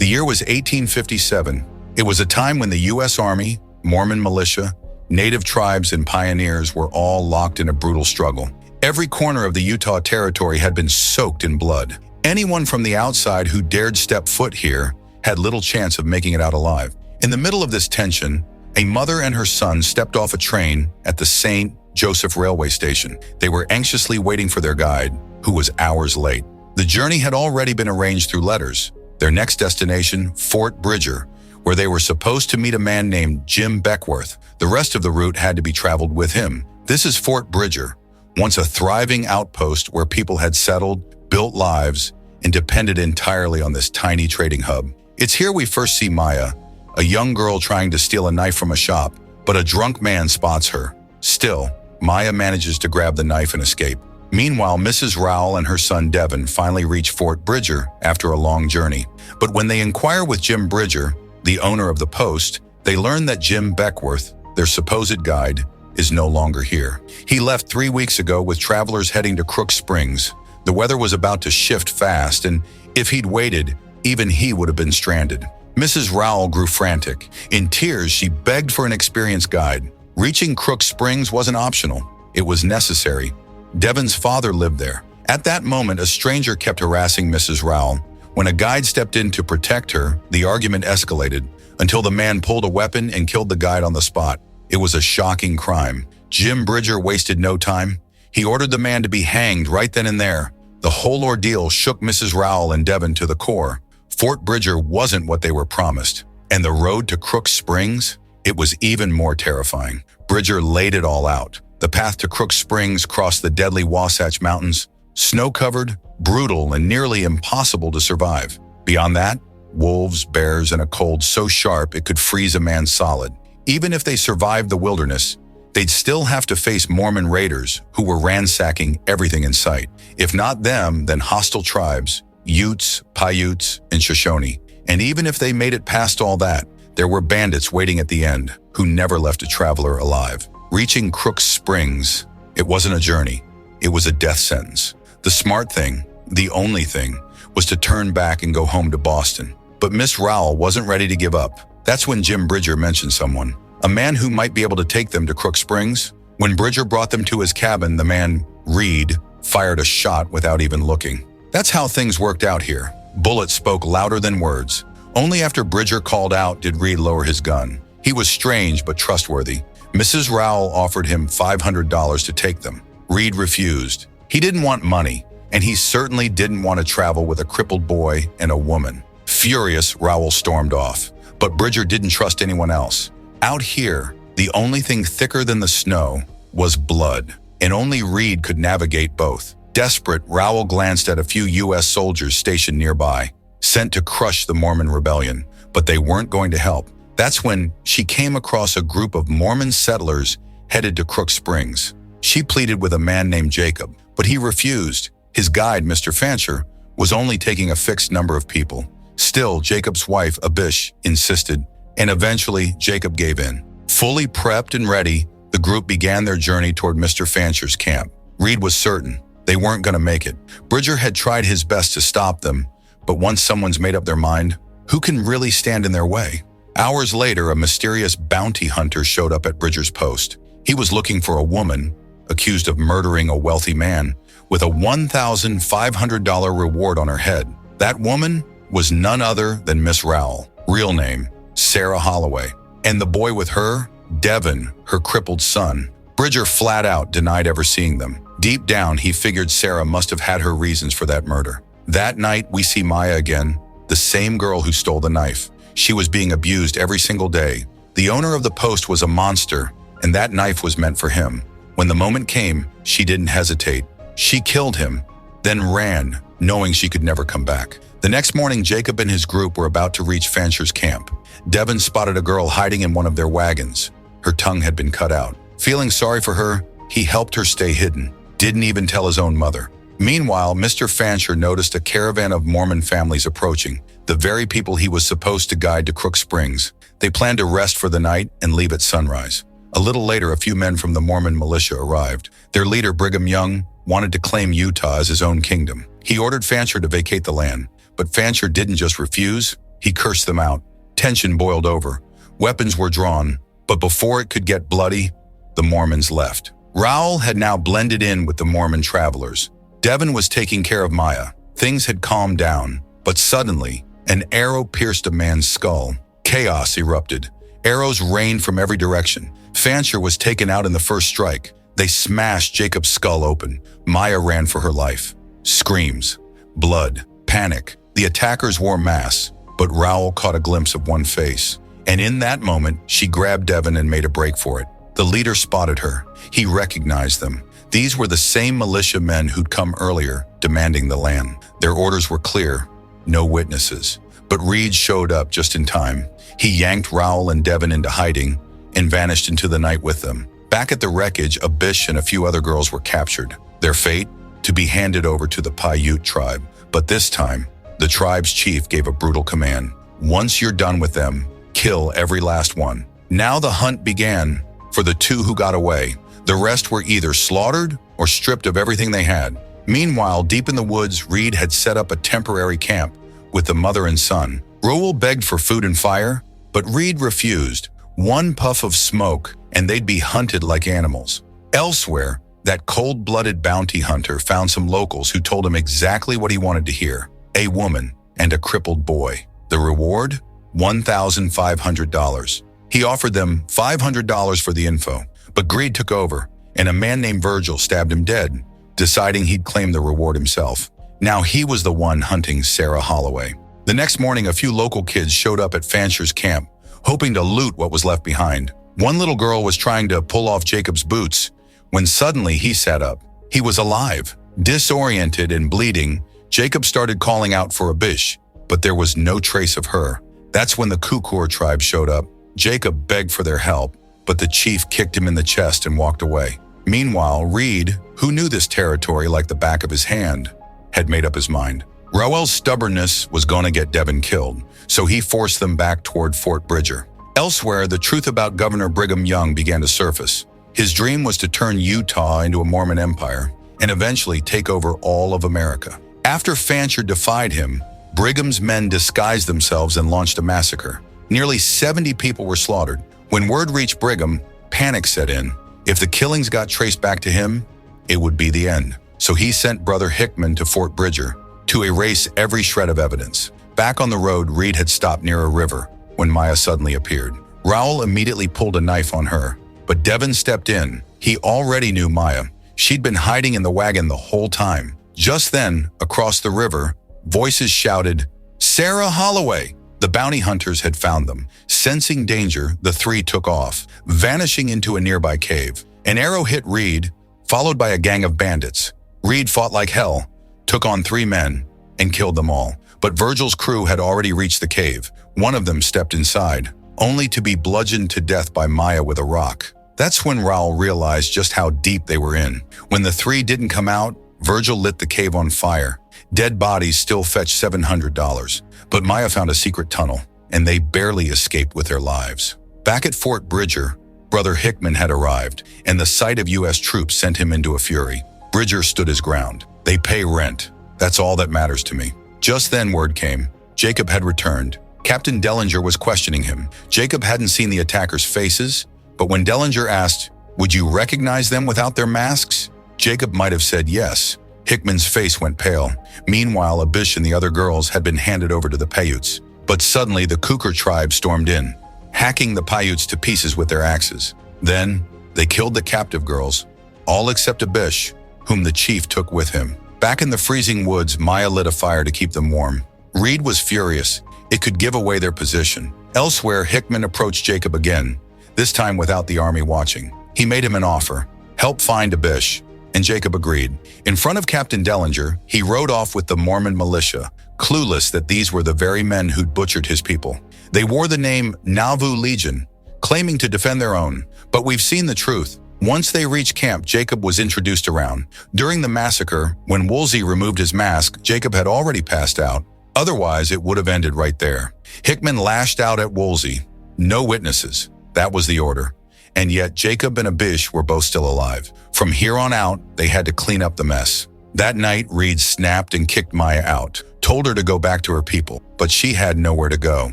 The year was 1857. It was a time when the U.S. Army, Mormon militia, native tribes, and pioneers were all locked in a brutal struggle. Every corner of the Utah Territory had been soaked in blood. Anyone from the outside who dared step foot here had little chance of making it out alive. In the middle of this tension, a mother and her son stepped off a train at the St. Joseph railway station. They were anxiously waiting for their guide, who was hours late. The journey had already been arranged through letters. Their next destination, Fort Bridger, where they were supposed to meet a man named Jim Beckworth. The rest of the route had to be traveled with him. This is Fort Bridger, once a thriving outpost where people had settled, built lives, and depended entirely on this tiny trading hub. It's here we first see Maya, a young girl trying to steal a knife from a shop, but a drunk man spots her. Still, Maya manages to grab the knife and escape. Meanwhile, Mrs. Rowell and her son Devin finally reach Fort Bridger after a long journey. But when they inquire with Jim Bridger, the owner of the post, they learn that Jim Beckworth, their supposed guide, is no longer here. He left 3 weeks ago with travelers heading to Crook Springs. The weather was about to shift fast, and if he'd waited, even he would have been stranded. Mrs. Rowell grew frantic. In tears, she begged for an experienced guide. Reaching Crook Springs wasn't optional. It was necessary. Devin's father lived there. At that moment, a stranger kept harassing Mrs. Rowell. When a guide stepped in to protect her, the argument escalated until the man pulled a weapon and killed the guide on the spot. It was a shocking crime. Jim Bridger wasted no time. He ordered the man to be hanged right then and there. The whole ordeal shook Mrs. Rowell and Devin to the core. Fort Bridger wasn't what they were promised. And the road to Crook Springs? It was even more terrifying. Bridger laid it all out. The path to Crook Springs crossed the deadly Wasatch Mountains, snow-covered, brutal, and nearly impossible to survive. Beyond that, wolves, bears, and a cold so sharp it could freeze a man solid. Even if they survived the wilderness, they'd still have to face Mormon raiders who were ransacking everything in sight. If not them, then hostile tribes, Utes, Paiutes, and Shoshone. And even if they made it past all that, there were bandits waiting at the end who never left a traveler alive. Reaching Crook Springs, it wasn't a journey. It was a death sentence. The smart thing, the only thing, was to turn back and go home to Boston. But Miss Rowell wasn't ready to give up. That's when Jim Bridger mentioned someone, a man who might be able to take them to Crook Springs. When Bridger brought them to his cabin, the man, Reed, fired a shot without even looking. That's how things worked out here. Bullets spoke louder than words. Only after Bridger called out did Reed lower his gun. He was strange but trustworthy. Mrs. Rowell offered him $500 to take them. Reed refused. He didn't want money, and he certainly didn't want to travel with a crippled boy and a woman. Furious, Rowell stormed off. But Bridger didn't trust anyone else. Out here, the only thing thicker than the snow was blood, and only Reed could navigate both. Desperate, Rowell glanced at a few U.S. soldiers stationed nearby, sent to crush the Mormon rebellion, but they weren't going to help. That's when she came across a group of Mormon settlers headed to Crook Springs. She pleaded with a man named Jacob, but he refused. His guide, Mr. Fancher, was only taking a fixed number of people. Still, Jacob's wife, Abish, insisted, and eventually Jacob gave in. Fully prepped and ready, the group began their journey toward Mr. Fancher's camp. Reed was certain they weren't going to make it. Bridger had tried his best to stop them, but once someone's made up their mind, who can really stand in their way? Hours later, a mysterious bounty hunter showed up at Bridger's post. He was looking for a woman accused of murdering a wealthy man with a $1,500 reward on her head. That woman was none other than Miss Rowell, real name, Sarah Holloway, and the boy with her, Devin, her crippled son. Bridger flat out denied ever seeing them. Deep down, he figured Sarah must have had her reasons for that murder. That night, we see Maya again, the same girl who stole the knife. She was being abused every single day. The owner of the post was a monster, and that knife was meant for him. When the moment came, she didn't hesitate. She killed him, then ran, knowing she could never come back. The next morning, Jacob and his group were about to reach Fancher's camp. Devin spotted a girl hiding in one of their wagons. Her tongue had been cut out. Feeling sorry for her, he helped her stay hidden. Didn't even tell his own mother. Meanwhile, Mr. Fancher noticed a caravan of Mormon families approaching, the very people he was supposed to guide to Crook Springs. They planned to rest for the night and leave at sunrise. A little later, a few men from the Mormon militia arrived. Their leader, Brigham Young, wanted to claim Utah as his own kingdom. He ordered Fancher to vacate the land, but Fancher didn't just refuse, He cursed them out. Tension boiled over. Weapons were drawn, but before it could get bloody, the Mormons left. Raoul had now blended in with the Mormon travelers. Devin was taking care of Maya. Things had calmed down, but suddenly, an arrow pierced a man's skull. Chaos erupted. Arrows rained from every direction. Fancher was taken out in the first strike. They smashed Jacob's skull open. Maya ran for her life. Screams, blood, panic. The attackers wore masks, but Raoul caught a glimpse of one face. And in that moment, she grabbed Devin and made a break for it. The leader spotted her. He recognized them. These were the same militia men who'd come earlier, demanding the land. Their orders were clear, no witnesses. But Reed showed up just in time. He yanked Raoul and Devin into hiding and vanished into the night with them. Back at the wreckage, Abish and a few other girls were captured. Their fate? To be handed over to the Paiute tribe. But this time, the tribe's chief gave a brutal command. Once you're done with them, kill every last one. Now the hunt began for the two who got away. The rest were either slaughtered or stripped of everything they had. Meanwhile, deep in the woods, Reed had set up a temporary camp with the mother and son. Raoul begged for food and fire, but Reed refused. One puff of smoke, and they'd be hunted like animals. Elsewhere, that cold-blooded bounty hunter found some locals who told him exactly what he wanted to hear: a woman and a crippled boy. The reward? $1,500. He offered them $500 for the info, but greed took over, and a man named Virgil stabbed him dead, deciding he'd claim the reward himself. Now he was the one hunting Sarah Holloway. The next morning, a few local kids showed up at Fancher's camp, hoping to loot what was left behind. One little girl was trying to pull off Jacob's boots, when suddenly he sat up. He was alive. Disoriented and bleeding, Jacob started calling out for Abish, but there was no trace of her. That's when the Kukur tribe showed up. Jacob begged for their help, but the chief kicked him in the chest and walked away. Meanwhile, Reed, who knew this territory like the back of his hand, had made up his mind. Raoul's stubbornness was going to get Devin killed, so he forced them back toward Fort Bridger. Elsewhere, the truth about Governor Brigham Young began to surface. His dream was to turn Utah into a Mormon empire and eventually take over all of America. After Fancher defied him, Brigham's men disguised themselves and launched a massacre. Nearly 70 people were slaughtered. When word reached Brigham, panic set in. If the killings got traced back to him, it would be the end. So he sent Brother Hickman to Fort Bridger to erase every shred of evidence. Back on the road, Reed had stopped near a river when Maya suddenly appeared. Raoul immediately pulled a knife on her, but Devin stepped in. He already knew Maya. She'd been hiding in the wagon the whole time. Just then, across the river, voices shouted, "Sarah Holloway!" The bounty hunters had found them. Sensing danger, the three took off, vanishing into a nearby cave. An arrow hit Reed, followed by a gang of bandits. Reed fought like hell, took on 3 men, and killed them all. But Virgil's crew had already reached the cave. One of them stepped inside, only to be bludgeoned to death by Maya with a rock. That's when Raoul realized just how deep they were in. When the 3 didn't come out, Virgil lit the cave on fire. Dead bodies still fetched $700, but Maya found a secret tunnel, and they barely escaped with their lives. Back at Fort Bridger, Brother Hickman had arrived, and the sight of U.S. troops sent him into a fury. Bridger stood his ground. They pay rent. That's all that matters to me. Just then word came. Jacob had returned. Captain Dellinger was questioning him. Jacob hadn't seen the attackers' faces, but when Dellinger asked, "Would you recognize them without their masks?" Jacob might have said yes. Hickman's face went pale. Meanwhile, Abish and the other girls had been handed over to the Paiutes. But suddenly, the Kukur tribe stormed in, hacking the Paiutes to pieces with their axes. Then, they killed the captive girls, all except Abish, whom the chief took with him. Back in the freezing woods, Maya lit a fire to keep them warm. Reed was furious. It could give away their position. Elsewhere, Hickman approached Jacob again, this time without the army watching. He made him an offer: help find Abish, and Jacob agreed. In front of Captain Dellinger, he rode off with the Mormon militia, clueless that these were the very men who'd butchered his people. They wore the name Nauvoo Legion, claiming to defend their own. But we've seen the truth. Once they reached camp, Jacob was introduced around. During the massacre, when Woolsey removed his mask, Jacob had already passed out. Otherwise, it would have ended right there. Hickman lashed out at Woolsey. No witnesses. That was the order. And yet Jacob and Abish were both still alive. From here on out, they had to clean up the mess. That night, Reed snapped and kicked Maya out, told her to go back to her people, but she had nowhere to go.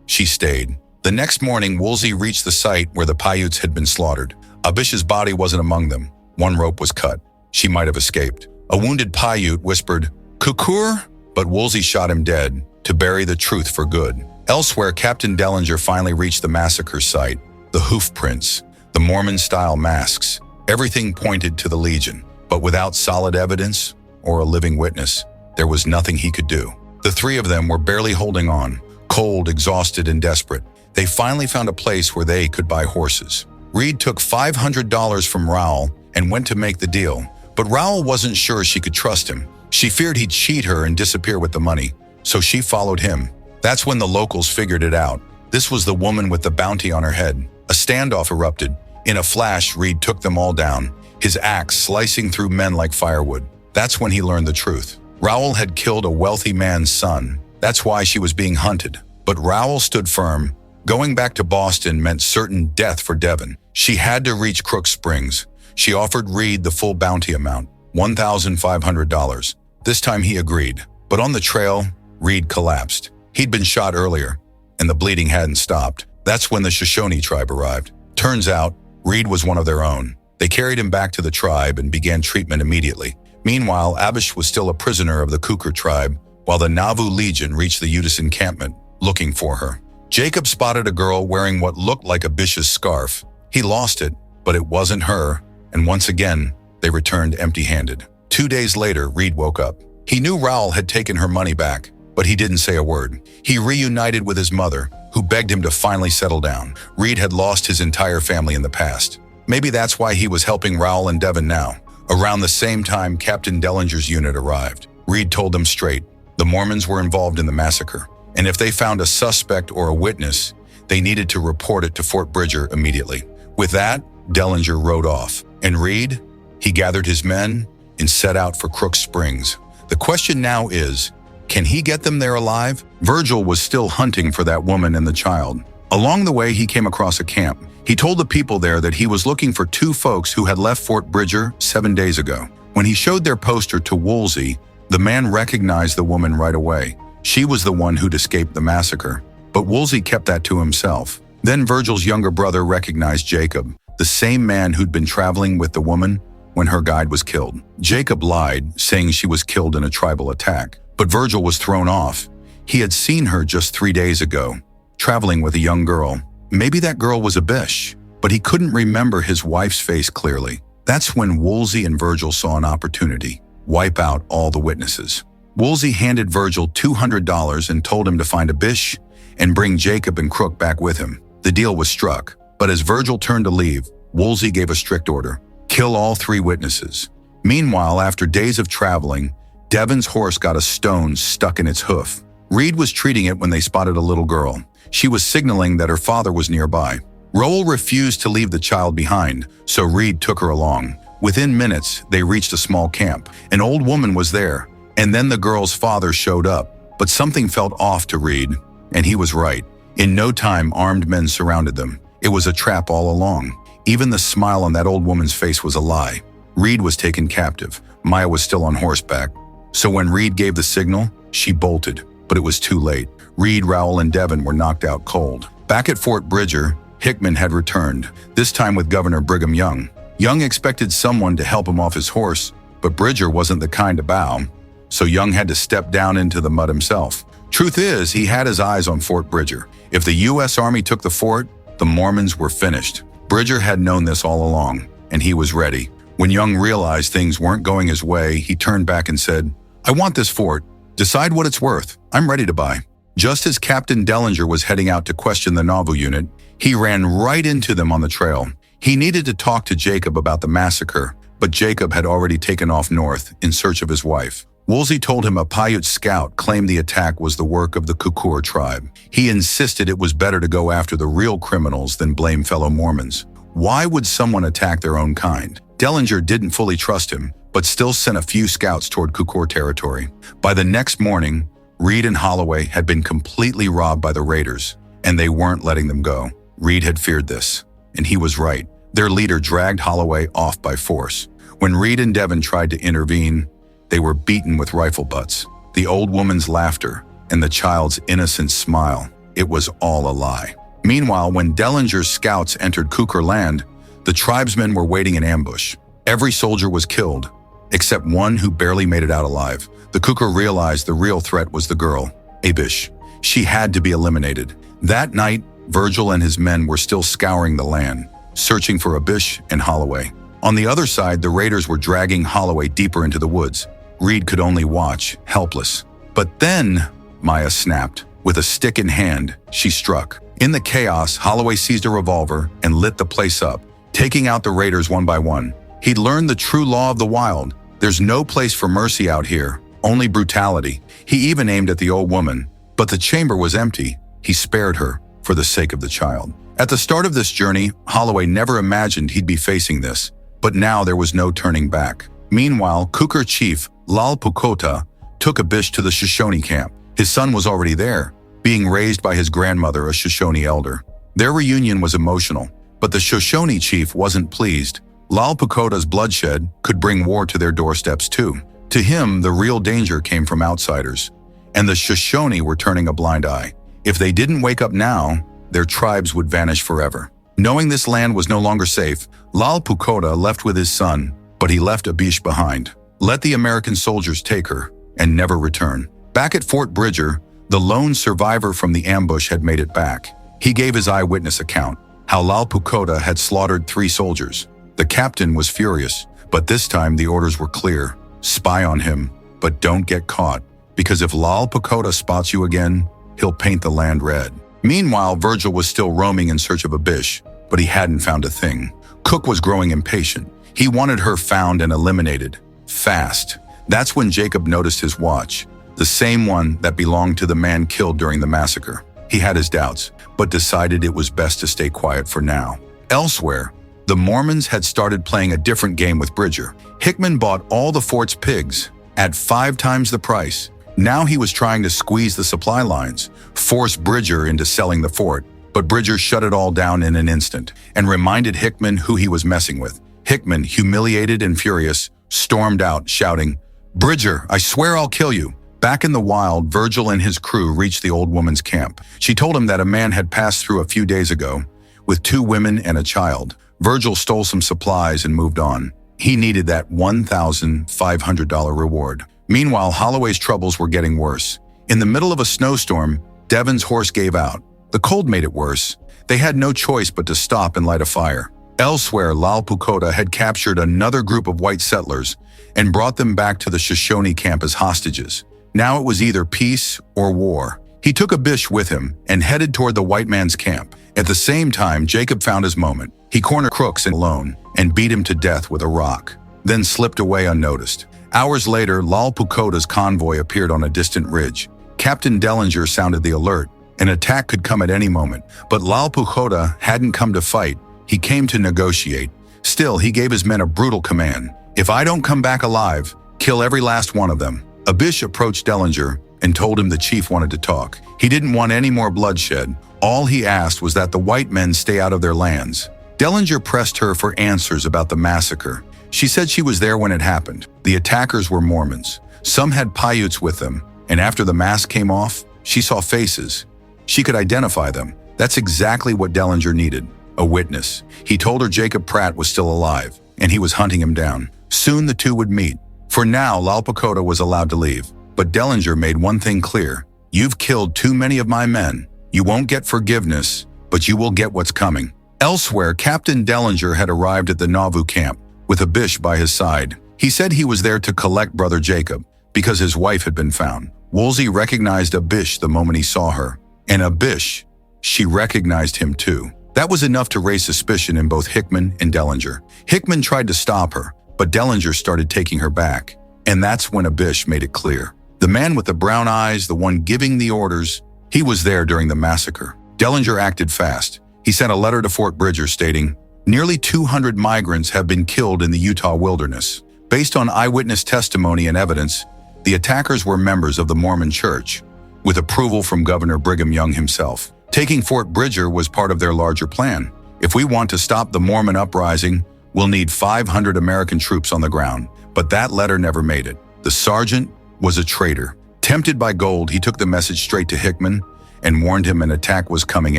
She stayed. The next morning, Woolsey reached the site where the Paiutes had been slaughtered. Abish's body wasn't among them. One rope was cut. She might have escaped. A wounded Paiute whispered, "Kukur?" But Woolsey shot him dead to bury the truth for good. Elsewhere, Captain Dellinger finally reached the massacre site. The hoof prints, the Mormon-style masks, everything pointed to the Legion. But without solid evidence or a living witness, there was nothing he could do. The three of them were barely holding on, cold, exhausted, and desperate. They finally found a place where they could buy horses. Reed took $500 from Rowell and went to make the deal, but Rowell wasn't sure she could trust him. She feared he'd cheat her and disappear with the money, so she followed him. That's when the locals figured it out. This was the woman with the bounty on her head. A standoff erupted. In a flash, Reed took them all down, his axe slicing through men like firewood. That's when he learned the truth. Rowell had killed a wealthy man's son. That's why she was being hunted. But Rowell stood firm. Going back to Boston meant certain death for Devon. She had to reach Crook Springs. She offered Reed the full bounty amount, $1,500. This time he agreed. But on the trail, Reed collapsed. He'd been shot earlier, and the bleeding hadn't stopped. That's when the Shoshone tribe arrived. Turns out, Reed was one of their own. They carried him back to the tribe and began treatment immediately. Meanwhile, Abish was still a prisoner of the Kukur tribe, while the Nauvoo Legion reached the Utis encampment, looking for her. Jacob spotted a girl wearing what looked like Abish's scarf. He lost it, but it wasn't her, and once again, they returned empty-handed. 2 days later, Reed woke up. He knew Rowell had taken her money back, but he didn't say a word. He reunited with his mother, who begged him to finally settle down. Reed had lost his entire family in the past. Maybe that's why he was helping Rowell and Devon now. Around the same time, Captain Dellinger's unit arrived. Reed told them straight, the Mormons were involved in the massacre, and if they found a suspect or a witness, they needed to report it to Fort Bridger immediately. With that, Dellinger rode off, and Reed, he gathered his men and set out for Crook Springs. The question now is, can he get them there alive? Virgil was still hunting for that woman and the child. Along the way, he came across a camp. He told the people there that he was looking for 2 folks who had left Fort Bridger 7 days ago. When he showed their poster to Woolsey, the man recognized the woman right away. She was the one who'd escaped the massacre. But Woolsey kept that to himself. Then Virgil's younger brother recognized Jacob, the same man who'd been traveling with the woman when her guide was killed. Jacob lied, saying she was killed in a tribal attack. But Virgil was thrown off. He had seen her just 3 days ago, traveling with a young girl. Maybe that girl was Abish, but he couldn't remember his wife's face clearly. That's when Woolsey and Virgil saw an opportunity. Wipe out all the witnesses. Woolsey handed Virgil $200 and told him to find Abish and bring Jacob and Crook back with him. The deal was struck, but as Virgil turned to leave, Woolsey gave a strict order: kill all 3 witnesses. Meanwhile, after days of traveling, Devon's horse got a stone stuck in its hoof. Reed was treating it when they spotted a little girl. She was signaling that her father was nearby. Rowell refused to leave the child behind, so Reed took her along. Within minutes, they reached a small camp. An old woman was there, and then the girl's father showed up. But something felt off to Reed, and he was right. In no time, armed men surrounded them. It was a trap all along. Even the smile on that old woman's face was a lie. Reed was taken captive. Maya was still on horseback. So when Reed gave the signal, she bolted, but it was too late. Reed, Rowell, and Devon were knocked out cold. Back at Fort Bridger, Hickman had returned, this time with Governor Brigham Young. Young expected someone to help him off his horse, but Bridger wasn't the kind to bow, so Young had to step down into the mud himself. Truth is, he had his eyes on Fort Bridger. If the U.S. Army took the fort, the Mormons were finished. Bridger had known this all along, and he was ready. When Young realized things weren't going his way, he turned back and said, "I want this fort. Decide what it's worth. I'm ready to buy." Just as Captain Dellinger was heading out to question the Nauvoo unit, he ran right into them on the trail. He needed to talk to Jacob about the massacre, but Jacob had already taken off north in search of his wife. Woolsey told him a Paiute scout claimed the attack was the work of the Kukur tribe. He insisted it was better to go after the real criminals than blame fellow Mormons. Why would someone attack their own kind? Dellinger didn't fully trust him, but still sent a few scouts toward Kukur territory. By the next morning, Reed and Holloway had been completely robbed by the raiders, and they weren't letting them go. Reed had feared this, and he was right. Their leader dragged Holloway off by force. When Reed and Devon tried to intervene, they were beaten with rifle butts. the old woman's laughter, and the child's innocent smile. It was all a lie. Meanwhile, when Dellinger's scouts entered Kukor land, the tribesmen were waiting in ambush. Every soldier was killed, except one who barely made it out alive. The Kukor realized the real threat was the girl, Abish. She had to be eliminated. That night, Virgil and his men were still scouring the land, searching for Abish and Holloway. On the other side, the raiders were dragging Holloway deeper into the woods. Reed could only watch, helpless. But then, Maya snapped. With a stick in hand, she struck. In the chaos, Holloway seized a revolver and lit the place up, taking out the raiders one by one. He'd learned the true law of the wild. There's no place for mercy out here, only brutality. He even aimed at the old woman, but the chamber was empty. He spared her for the sake of the child. At the start of this journey, Holloway never imagined he'd be facing this, but now there was no turning back. Meanwhile, Kukor chief Lal Pukota took Abish to the Shoshone camp. His son was already there, being raised by his grandmother, a Shoshone elder. Their reunion was emotional, but the Shoshone chief wasn't pleased. Lal Pukota's bloodshed could bring war to their doorsteps too. To him, the real danger came from outsiders, and the Shoshone were turning a blind eye. If they didn't wake up now, their tribes would vanish forever. Knowing this land was no longer safe, Lal Pukota left with his son, but he left Abish behind. Let the American soldiers take her and never return. Back at Fort Bridger, the lone survivor from the ambush had made it back. He gave his eyewitness account, how Lal Pukota had slaughtered 3 soldiers. The captain was furious, but this time the orders were clear. Spy on him, but don't get caught, because if Lal Pukota spots you again, he'll paint the land red. Meanwhile, Virgil was still roaming in search of Abish, but he hadn't found a thing. Cook was growing impatient. He wanted her found and eliminated, fast. That's when Jacob noticed his watch, the same one that belonged to the man killed during the massacre. He had his doubts, but decided it was best to stay quiet for now. Elsewhere, the Mormons had started playing a different game with Bridger. Hickman bought all the fort's pigs at 5 times the price. Now he was trying to squeeze the supply lines, force Bridger into selling the fort, but Bridger shut it all down in an instant and reminded Hickman who he was messing with. Hickman, humiliated and furious, stormed out, shouting, "Bridger, I swear I'll kill you." Back in the wild, Virgil and his crew reached the old woman's camp. She told him that a man had passed through a few days ago with 2 women and a child. Virgil stole some supplies and moved on. He needed that $1,500 reward. Meanwhile, Holloway's troubles were getting worse. In the middle of a snowstorm, Devon's horse gave out. The cold made it worse. They had no choice but to stop and light a fire. Elsewhere, Lal Pukota had captured another group of white settlers and brought them back to the Shoshone camp as hostages. Now it was either peace or war. He took Abish with him and headed toward the white man's camp. At the same time, Jacob found his moment. He cornered Crooks alone and beat him to death with a rock, then slipped away unnoticed. Hours later, Lal Pukota's convoy appeared on a distant ridge. Captain Dellinger sounded the alert. An attack could come at any moment, but Lal Pukota hadn't come to fight. He came to negotiate. Still, he gave his men a brutal command. "If I don't come back alive, kill every last one of them." Abish approached Dellinger and told him the chief wanted to talk. He didn't want any more bloodshed. All he asked was that the white men stay out of their lands. Dellinger pressed her for answers about the massacre. She said she was there when it happened. The attackers were Mormons. Some had Paiutes with them, and after the mask came off, she saw faces. She could identify them. That's exactly what Dellinger needed, a witness. He told her Jacob Pratt was still alive, and he was hunting him down. Soon the two would meet. For now, Lal Pukota was allowed to leave, but Dellinger made one thing clear. "You've killed too many of my men. You won't get forgiveness, but you will get what's coming." Elsewhere, Captain Dellinger had arrived at the Nauvoo camp, with Abish by his side. He said he was there to collect Brother Jacob, because his wife had been found. Woolsey recognized Abish the moment he saw her. And Abish, she recognized him too. That was enough to raise suspicion in both Hickman and Dellinger. Hickman tried to stop her, but Dellinger started taking her back. And that's when Abish made it clear. The man with the brown eyes, the one giving the orders, he was there during the massacre. Dellinger acted fast. He sent a letter to Fort Bridger stating, "Nearly 200 migrants have been killed in the Utah wilderness." Based on eyewitness testimony and evidence, the attackers were members of the Mormon Church, with approval from Governor Brigham Young himself. Taking Fort Bridger was part of their larger plan. If we want to stop the Mormon uprising, we'll need 500 American troops on the ground. But that letter never made it. The sergeant was a traitor. Tempted by gold, he took the message straight to Hickman and warned him an attack was coming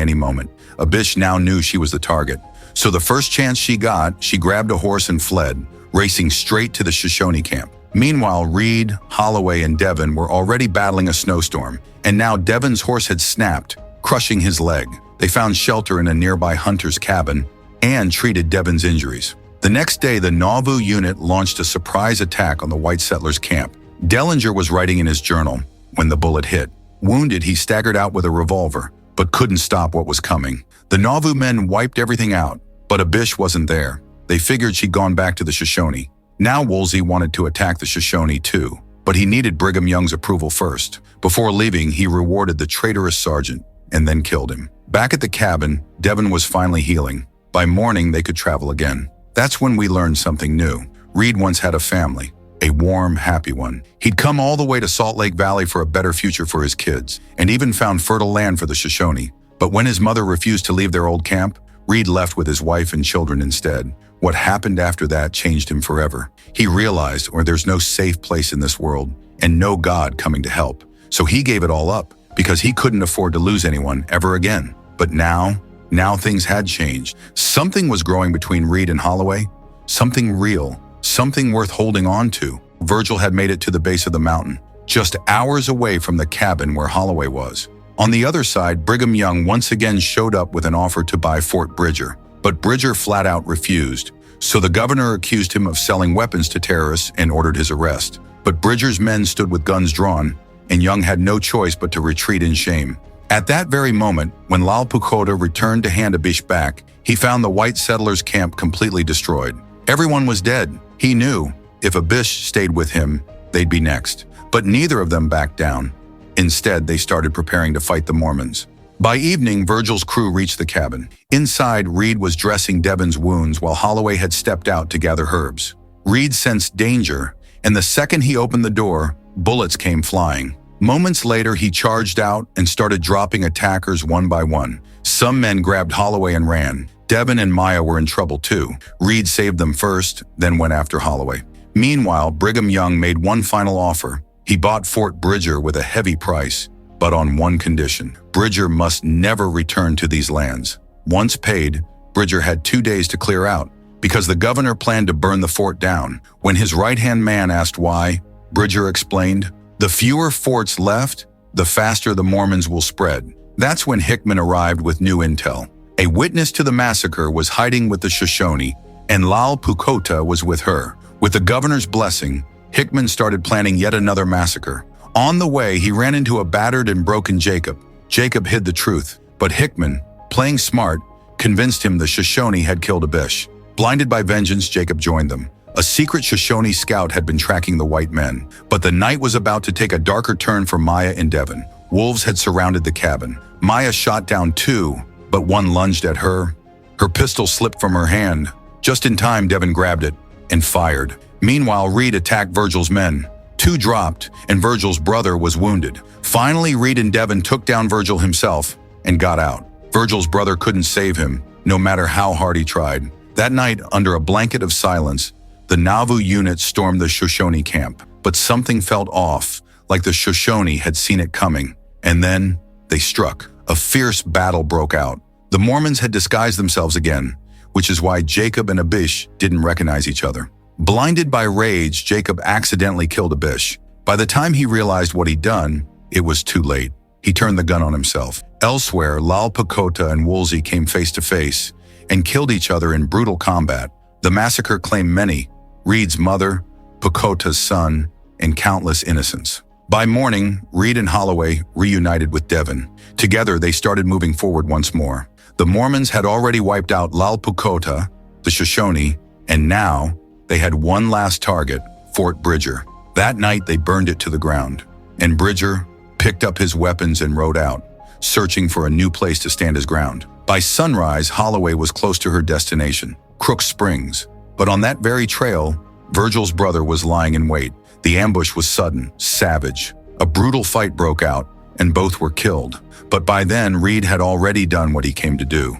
any moment. Abish now knew she was the target. So the first chance she got, she grabbed a horse and fled, racing straight to the Shoshone camp. Meanwhile, Reed, Holloway, and Devon were already battling a snowstorm, and now Devon's horse had snapped, crushing his leg. They found shelter in a nearby hunter's cabin and treated Devon's injuries. The next day, the Nauvoo unit launched a surprise attack on the white settlers' camp. Dellinger was writing in his journal when the bullet hit. Wounded, he staggered out with a revolver, but couldn't stop what was coming. The Nauvoo men wiped everything out, but Abish wasn't there. They figured she'd gone back to the Shoshone. Now Woolsey wanted to attack the Shoshone too, but he needed Brigham Young's approval first. Before leaving, he rewarded the traitorous sergeant and then killed him. Back at the cabin, Devon was finally healing. By morning, they could travel again. That's when we learned something new. Reed once had a family, a warm, happy one. He'd come all the way to Salt Lake Valley for a better future for his kids, and even found fertile land for the Shoshone. But when his mother refused to leave their old camp, Reed left with his wife and children instead. What happened after that changed him forever. He realized, there's no safe place in this world, and no God coming to help. So he gave it all up, because he couldn't afford to lose anyone ever again. But now things had changed. Something was growing between Reed and Holloway. Something real, something worth holding on to. Virgil had made it to the base of the mountain, just hours away from the cabin where Holloway was. On the other side, Brigham Young once again showed up with an offer to buy Fort Bridger, but Bridger flat out refused. So the governor accused him of selling weapons to terrorists and ordered his arrest. But Bridger's men stood with guns drawn, and Young had no choice but to retreat in shame. At that very moment, when Lal Pukota returned to hand Abish back, he found the white settlers' camp completely destroyed. Everyone was dead. He knew if Abish stayed with him, they'd be next. But neither of them backed down. Instead, they started preparing to fight the Mormons. By evening, Virgil's crew reached the cabin. Inside, Reed was dressing Devon's wounds while Holloway had stepped out to gather herbs. Reed sensed danger, and the second he opened the door, bullets came flying. Moments later, he charged out and started dropping attackers one by one. Some men grabbed Holloway and ran. Devon and Maya were in trouble too. Reed saved them first, then went after Holloway. Meanwhile, Brigham Young made one final offer. He bought Fort Bridger with a heavy price, but on one condition. Bridger must never return to these lands. Once paid, Bridger had 2 days to clear out, because the governor planned to burn the fort down. When his right-hand man asked why, Bridger explained, "The fewer forts left, the faster the Mormons will spread." That's when Hickman arrived with new intel. A witness to the massacre was hiding with the Shoshone, and Lal Pukota was with her. With the governor's blessing, Hickman started planning yet another massacre. On the way, he ran into a battered and broken Jacob. Jacob hid the truth, but Hickman, playing smart, convinced him the Shoshone had killed Abish. Blinded by vengeance, Jacob joined them. A secret Shoshone scout had been tracking the white men, but the night was about to take a darker turn for Maya and Devon. Wolves had surrounded the cabin. Maya shot down 2, but one lunged at her. Her pistol slipped from her hand. Just in time, Devon grabbed it and fired. Meanwhile, Reed attacked Virgil's men. 2 dropped, and Virgil's brother was wounded. Finally, Reed and Devon took down Virgil himself and got out. Virgil's brother couldn't save him, no matter how hard he tried. That night, under a blanket of silence, the Nauvoo unit stormed the Shoshone camp. But something felt off, like the Shoshone had seen it coming. And then, they struck. A fierce battle broke out. The Mormons had disguised themselves again, which is why Jacob and Abish didn't recognize each other. Blinded by rage, Jacob accidentally killed Abish. By the time he realized what he'd done, it was too late. He turned the gun on himself. Elsewhere, Lal Pukota and Woolsey came face to face and killed each other in brutal combat. The massacre claimed many: Reed's mother, Pukota's son, and countless innocents. By morning, Reed and Holloway reunited with Devon. Together, they started moving forward once more. The Mormons had already wiped out Lal Pukota, the Shoshone, and now they had one last target, Fort Bridger. That night, they burned it to the ground, and Bridger picked up his weapons and rode out, searching for a new place to stand his ground. By sunrise, Holloway was close to her destination, Crook Springs. But on that very trail, Virgil's brother was lying in wait. The ambush was sudden, savage. A brutal fight broke out, and both were killed. But by then, Reed had already done what he came to do.